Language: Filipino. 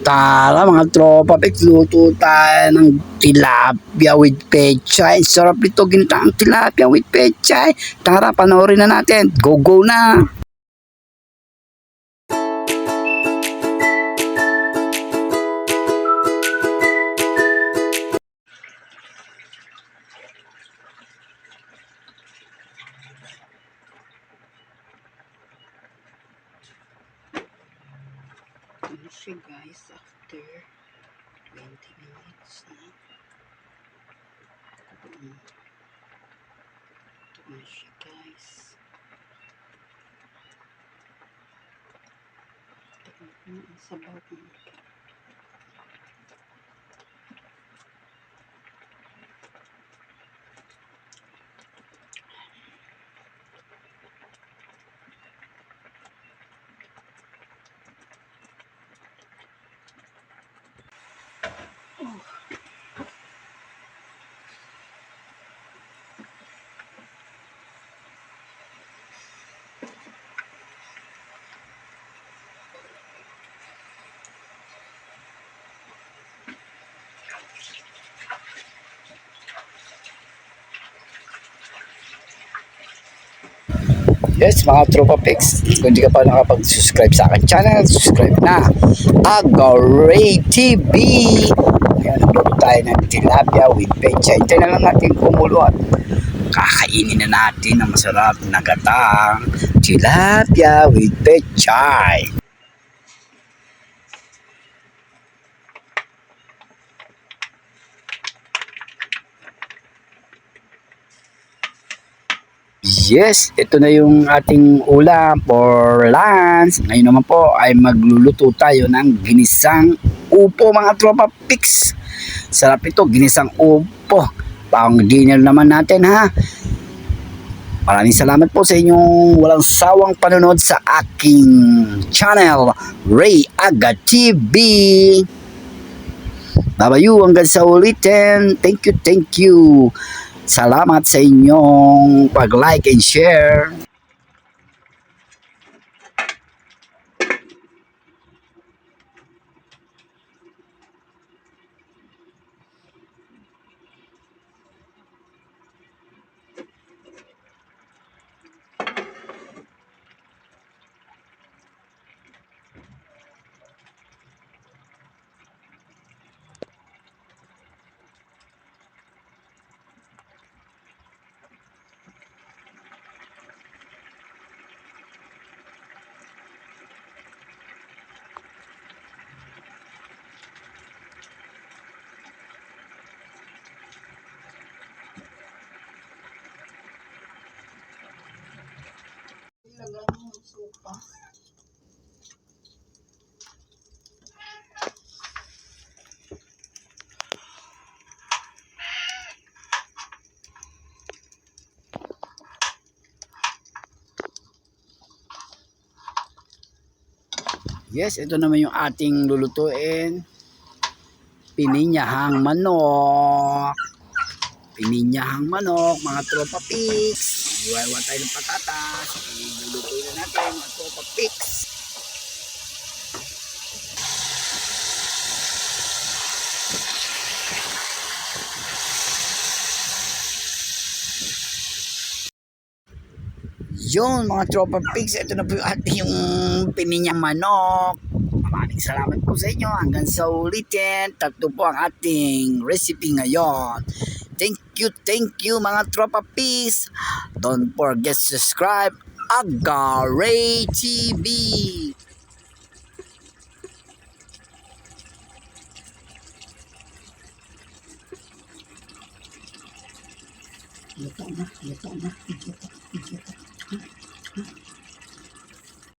Tara mga tropa, luto tayo ng tilapia with pechay. Sarap nito, gintaang tilapia with pechay. Tara, panoorin na natin. Go, go na! Ano siya guys, after 20 minutes na. Ito na siya guys. Ito na ang sabaw ko. Yes, mga tropa pics, kung hindi ka pa nakapag-subscribe sa akin channel, subscribe na. Agaray TV. Ngayon, nagluto tayo ng tilapia with pechay. Hintayin na lang natin kumulo at kakainin na natin ang masarap na gatang tilapia with pechay. Yes, ito na yung ating ulam for lunch. Ngayon naman po ay magluluto tayo ng ginisang upo mga tropa pics. Sarap ito, ginisang upo. Pang dinner naman natin ha. Maraming salamat po sa inyong walang sawang panonood sa aking channel, Ray Aga TV. Babayu hanggang sa ulitin. Thank you, thank you. Salamat sa inyong pag-like and share. Ilagay mo yung supa. Yes, ito naman yung ating lulutuin. Pininyahang manok. Pininyahang manok, mga tropa pics. Iwawa tayo ng patatas. Lulutuin na natin, mga tropa pics. Yun mga tropa pigs, ito na po yung ating pininyang manok. Maraming salamat po sa inyo. Hanggang sa ulitin, tatlo po ang ating recipe ngayon. Thank you mga tropa pigs. Don't forget to subscribe Agaray TV. Luto na.